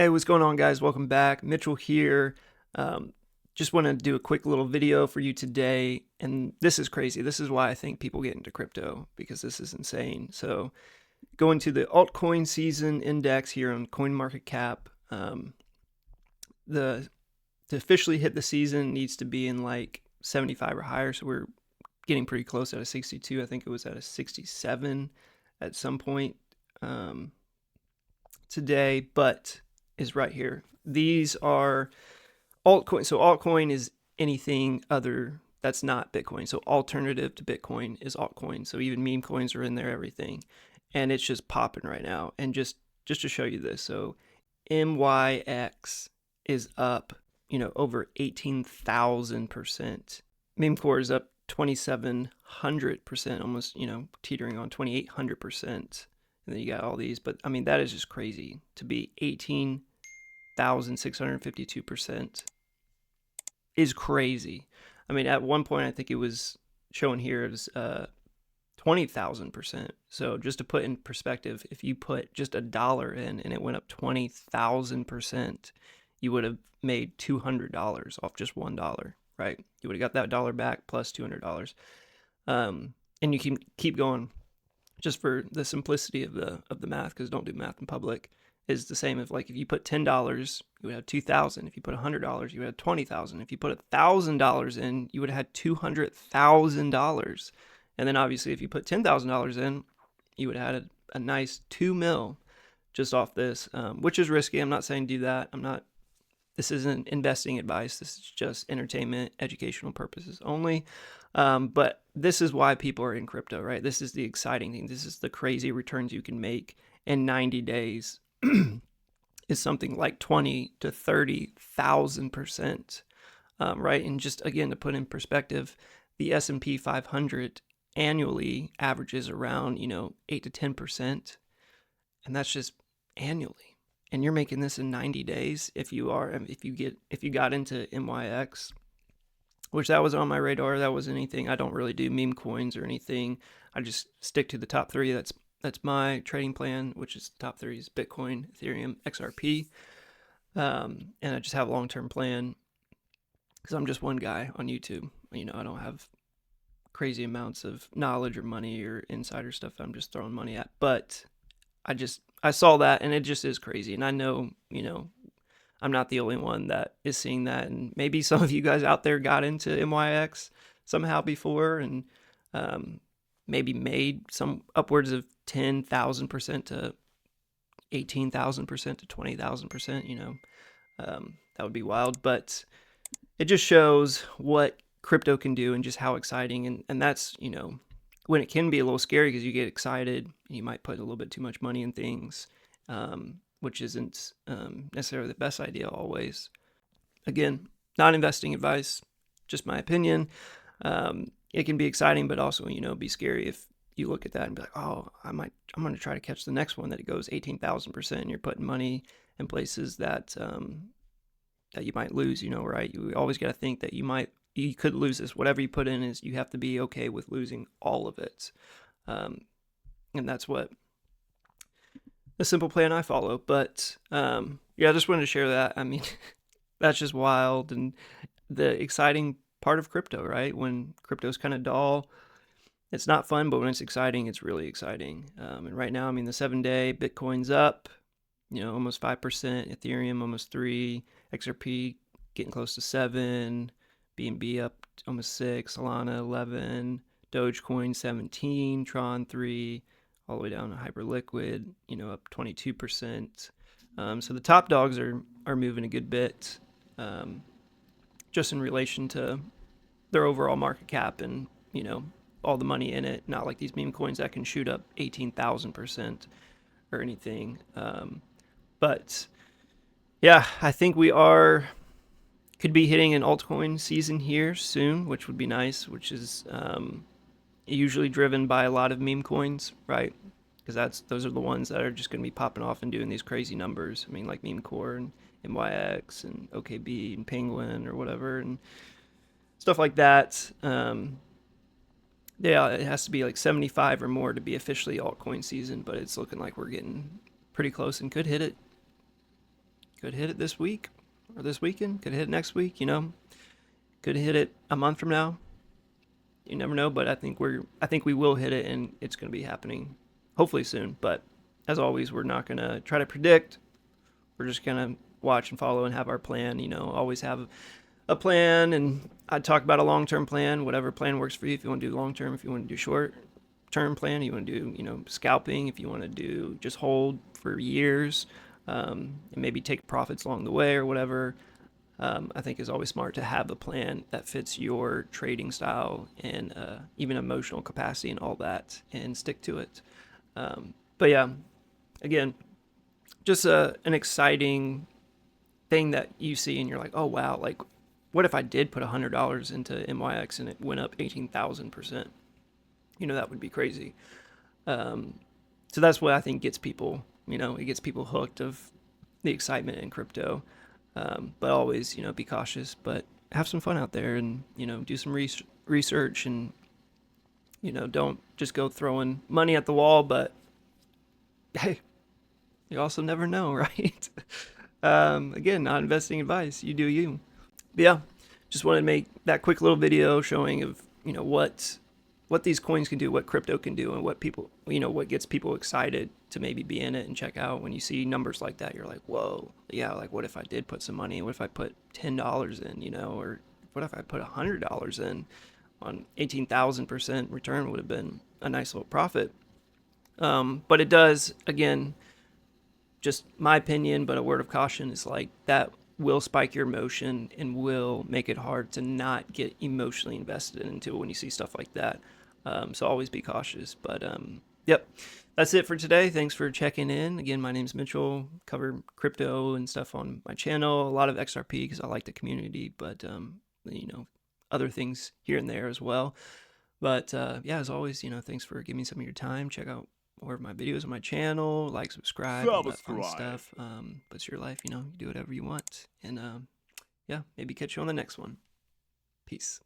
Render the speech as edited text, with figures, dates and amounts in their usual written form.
Hey, what's going on, guys? Welcome back. Mitchell here. Um, just want to do a quick little video for you today. And this is crazy. This is why I think people get into crypto, because this is insane. So, going to the altcoin season index here on CoinMarketCap. The to officially hit the season needs to be in like 75 or higher. So we're getting pretty close at a 62. I think it was at a 67 at some point today, but is right here. These are altcoin. So altcoin is anything other that's not Bitcoin. So alternative to Bitcoin is altcoin. So even meme coins are in there, everything, and it's just popping right now. And just to show you this, so MYX is up, over 18,000%. Meme core is up 2,700%, almost, teetering on 2,800%. And then you got all these, but I mean, that is just crazy to be 18,652% is crazy. I mean, at one point, I think it was showing here as 20,000%. So just to put in perspective, if you put just $1 in and it went up 20,000%, you would have made $200 off just $1, right? You would have got that dollar back plus $200. And you can keep going just for the simplicity of the math, because don't do math in public, is the same as like if you put $10, you would have 2,000. If you put $100, you would have 20,000. If you put $1,000 in, you would have had $200,000. And then obviously, if you put $10,000 in, you would have had a nice 2 mil just off this, which is risky. I'm not saying do that. This isn't investing advice. This is just entertainment, educational purposes only. But this is why people are in crypto, right? This is the exciting thing. This is the crazy returns you can make in 90 days. Is something like 20 to 30,000%, right? And just again, to put in perspective, the S&P 500 annually averages around 8 to 10%, and that's just annually. And you're making this in 90 days if you got into MYX, which that was on my radar. That wasn't anything. I don't really do meme coins or anything. I just stick to the top three. That's my trading plan, which is top three is Bitcoin, Ethereum, XRP. And I just have a long-term plan because I'm just one guy on YouTube. I don't have crazy amounts of knowledge or money or insider stuff I'm just throwing money at. But I saw that, and it just is crazy. And I know, I'm not the only one that is seeing that. And maybe some of you guys out there got into MYX somehow before, and maybe made some upwards of 10,000% to 18,000% to 20,000%. That would be wild, but it just shows what crypto can do and just how exciting. And that's, when it can be a little scary because you get excited and you might put a little bit too much money in things, which isn't necessarily the best idea always. Again, not investing advice, just my opinion. It can be exciting, but also, be scary if you look at that and be like, oh, I'm going to try to catch the next one that it goes 18,000%, and you're putting money in places that you might lose, right? You always got to think that you could lose this. Whatever you put in you have to be okay with losing all of it. And that's what the simple plan I follow. But I just wanted to share that. I mean, that's just wild. And the exciting part of crypto, right? When crypto's kind of dull, it's not fun, but when it's exciting, it's really exciting. And right now, the 7-day Bitcoin's up, almost 5%, Ethereum almost 3%, XRP getting close to 7%, BNB up almost 6%, Solana 11%, Dogecoin 17%, Tron 3%, all the way down to Hyperliquid, up 22%. So the top dogs are moving a good bit, just in relation to their overall market cap and, all the money in it. Not like these meme coins that can shoot up 18,000% or anything. But yeah, I think we could be hitting an altcoin season here soon, which would be nice, which is usually driven by a lot of meme coins, right? Because those are the ones that are just going to be popping off and doing these crazy numbers. Like Meme Core and MYX and OKB and Penguin or whatever and stuff like that. Yeah, it has to be like 75 or more to be officially altcoin season, but it's looking like we're getting pretty close and could hit it Could hit it this week or this weekend. Could hit it next week. Could hit it a month from now. You never know, but I think we will hit it, and it's going to be happening hopefully soon. But as always, we're not going to try to predict. We're just going to watch and follow and have our plan. Always have a plan, and I'd talk about a long-term plan, whatever plan works for you. If you want to do long-term, if you want to do short-term plan, you want to do, scalping, if you want to do just hold for years, and maybe take profits along the way or whatever. I think is always smart to have a plan that fits your trading style and even emotional capacity and all that, and stick to it. But yeah, again, just an exciting thing that you see and you're like, oh wow, like what if I did put $100 into MYX and it went up 18,000%? That would be crazy. So that's what I think gets people, it gets people hooked of the excitement in crypto. But always, be cautious, but have some fun out there, and, do some research, and, don't just go throwing money at the wall, but hey, you also never know, right? Again, not investing advice. You do you. But yeah, just wanted to make that quick little video showing of, what these coins can do, what crypto can do, and what people, what gets people excited to maybe be in it and check out. When you see numbers like that, you're like, whoa, yeah, like what if I did put some money? What if I put $10 in, or what if I put $100 in on 18,000% return? Would have been a nice little profit. But it does, again, just my opinion, but a word of caution is like that will spike your emotion and will make it hard to not get emotionally invested into when you see stuff like that. So always be cautious. But yep, that's it for today. Thanks for checking in. Again, my name's Mitchell. Cover crypto and stuff on my channel. A lot of XRP because I like the community, but other things here and there as well. But yeah, as always, thanks for giving me some of your time. Check out more of my videos on my channel. Like, subscribe, all that fun stuff. But it's your life, you do whatever you want. And yeah, maybe catch you on the next one. Peace.